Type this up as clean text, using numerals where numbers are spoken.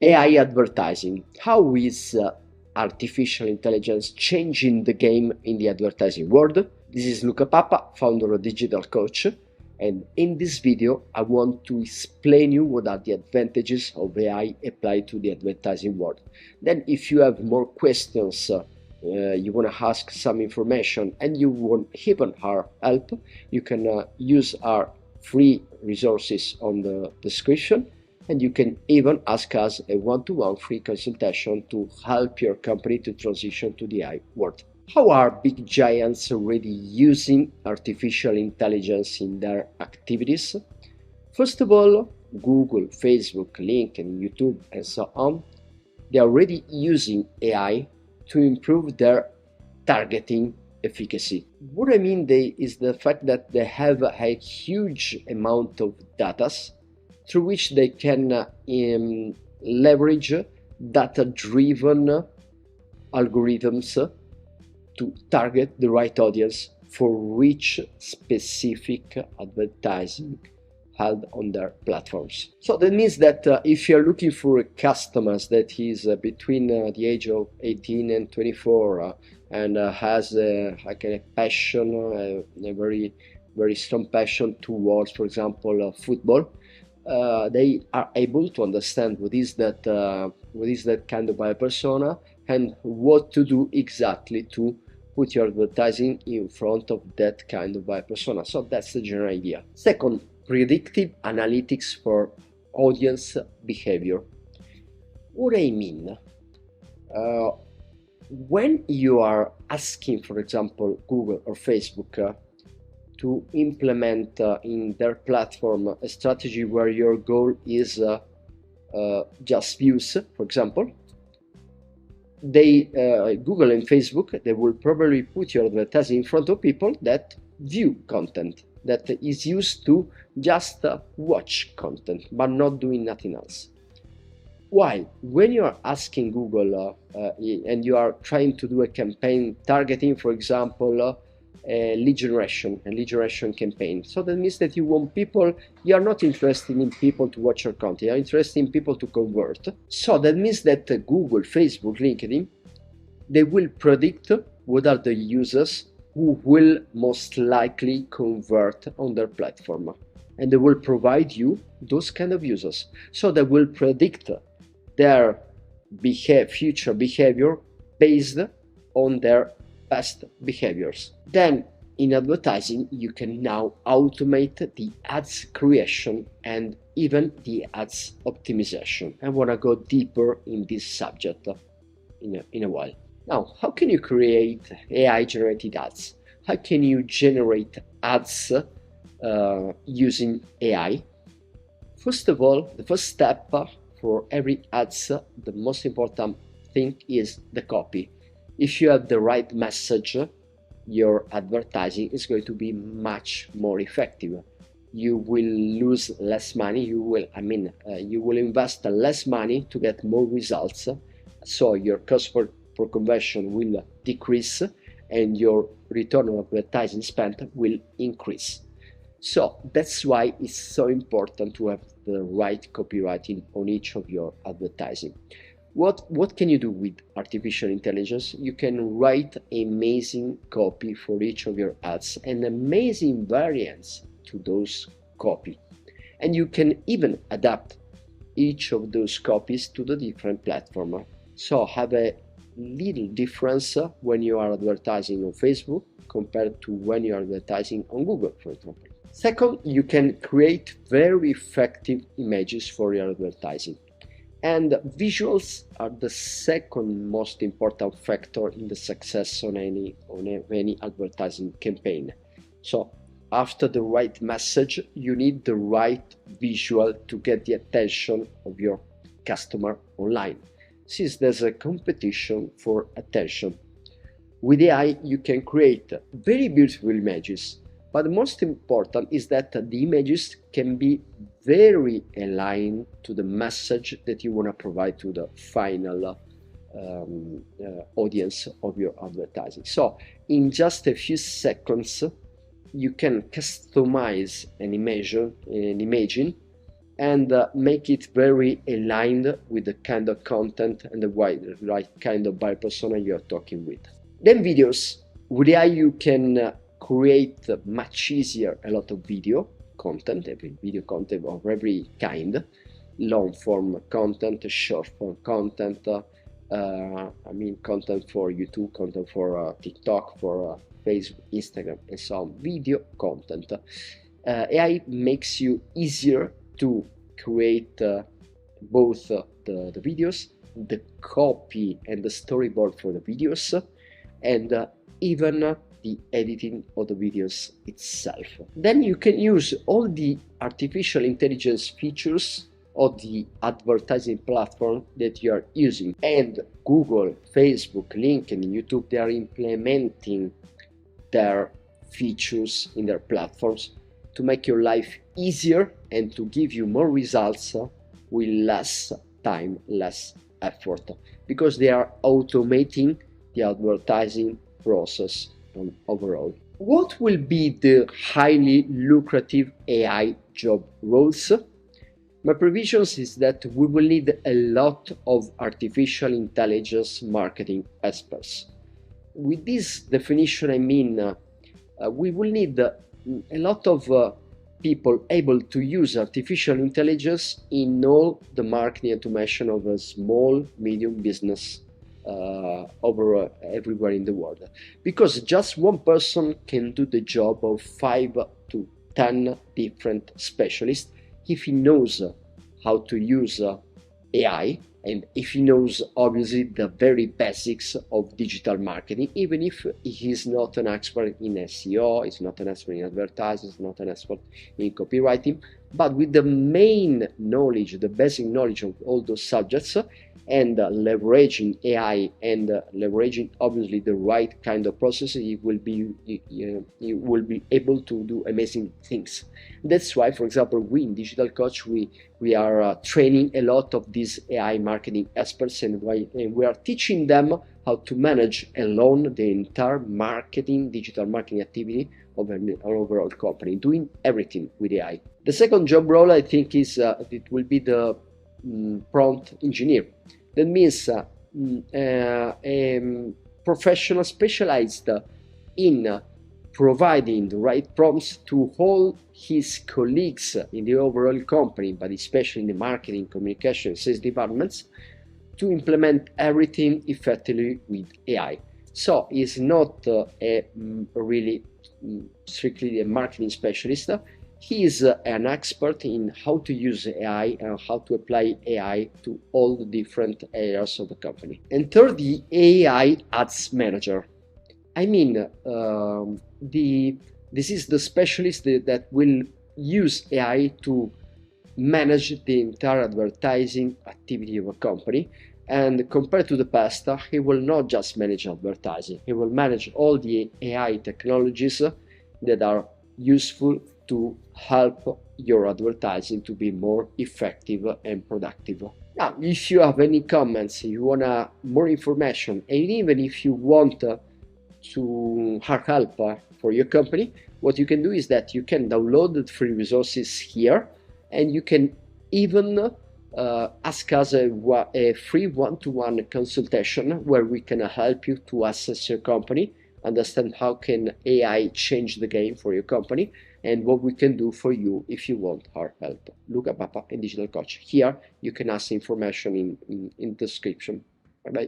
AI advertising. How is artificial intelligence changing the game in the advertising world? This is Luca, founder of Digital Coach, and in this video I want to explain you what are the advantages of AI applied to the advertising world. Then if you have more questions, you want to ask some information and you want even our help, you can use our free resources on the description, and you can even ask us a one-to-one free consultation to help your company to transition to the AI world. How are big giants already using artificial intelligence in their activities? First of all, Google, Facebook, LinkedIn, YouTube, and so on, they are already using AI to improve their targeting efficacy. What I mean is the fact that they have a huge amount of data through which they can leverage data-driven algorithms to target the right audience for which specific advertising held on their platforms. So that means that if you're looking for a customer that is between the age of 18 and 24 and has a passion, a very strong passion towards, for example, football, they are able to understand what is that kind of buyer persona and what to do exactly to put your advertising in front of that kind of buyer persona. So that's the general idea. Second, predictive analytics for audience behavior. What I mean, when you are asking, for example, Google or Facebook to implement in their platform a strategy where your goal is just views, for example, Google and Facebook, they will probably put your advertising in front of people that view content, that is used to just watch content, but not doing nothing else. While when you are asking Google and you are trying to do a campaign targeting, for example, a lead generation campaign. So that means that you want people, you are not interested in people to watch your content, you are interested in people to convert. So that means that Google, Facebook, LinkedIn, they will predict what are the users who will most likely convert on their platform. And they will provide you those kind of users. So they will predict their future behavior based on their past behaviors. Then in advertising, you can now automate the ads creation and even the ads optimization. I want to go deeper in this subject in a while. Now, how can you create AI generated ads? How can you generate ads using AI? First of all, the first step for every ads, the most important thing is the copy. If you have the right message, your advertising is going to be much more effective. You will lose less money. You will invest less money to get more results. So your cost for conversion will decrease, and your return on advertising spent will increase. So that's why it's so important to have the right copywriting on each of your advertising. What can you do with artificial intelligence? You can write amazing copy for each of your ads and amazing variants to those copy. And you can even adapt each of those copies to the different platform. So have a little difference when you are advertising on Facebook compared to when you are advertising on Google, for example. Second, you can create very effective images for your advertising. And visuals are the second most important factor in the success on any advertising campaign. So after the right message, you need the right visual to get the attention of your customer online, since there's a competition for attention. With AI, you can create very beautiful images, but the most important is that the images can be very aligned to the message that you want to provide to the final audience of your advertising. So in just a few seconds, you can customize an image and make it very aligned with the kind of content and the right kind of buyer persona you're talking with. Then videos. With AI you can create much easier a lot of video content, video content of every kind, long form content, short form content, content for YouTube, content for TikTok, for Facebook, Instagram, and so on, video content. AI makes you easier to create both the videos, the copy and the storyboard for the videos, and even the editing of the videos itself. Then you can use all the artificial intelligence features of the advertising platform that you are using. And Google, Facebook, LinkedIn, YouTube, they are implementing their features in their platforms to make your life easier and to give you more results with less time, less effort, because they are automating the advertising process overall. What will be the highly lucrative AI job roles? My previsions is that we will need a lot of artificial intelligence marketing experts. With this definition, I mean we will need a lot of people able to use artificial intelligence in all the marketing automation of a small, medium business everywhere in the world. Because just one person can do the job of 5 to 10 different specialists if he knows how to use AI, and if he knows obviously the very basics of digital marketing, even if he is not an expert in SEO, is not an expert in advertising, is not an expert in copywriting, but with the main knowledge, the basic knowledge of all those subjects, and leveraging AI and leveraging obviously the right kind of process, you will be able to do amazing things. That's why, for example, we in Digital Coach, we are training a lot of these AI marketing experts, and we are teaching them how to manage alone the entire digital marketing activity of an overall company, doing everything with AI. The second job role, I think, is it will be the prompt engineer. That means a professional specialized in providing the right prompts to all his colleagues in the overall company, but especially in the marketing, communication, sales departments, to implement everything effectively with AI. So he's not really strictly a marketing specialist. He is an expert in how to use AI and how to apply AI to all the different areas of the company. And third, the AI ads manager. I mean, this is the specialist that will use AI to manage the entire advertising activity of a company. And compared to the past, he will not just manage advertising, he will manage all the AI technologies that are useful to help your advertising to be more effective and productive. Now, if you have any comments, you want more information, and even if you want to have help for your company, what you can do is that you can download the free resources here, and you can even ask us a free one-to-one consultation where we can help you to assess your company, understand how can AI change the game for your company, and what we can do for you if you want our help. Luca Papa and Digital Coach. Here you can ask information in the description. Bye bye.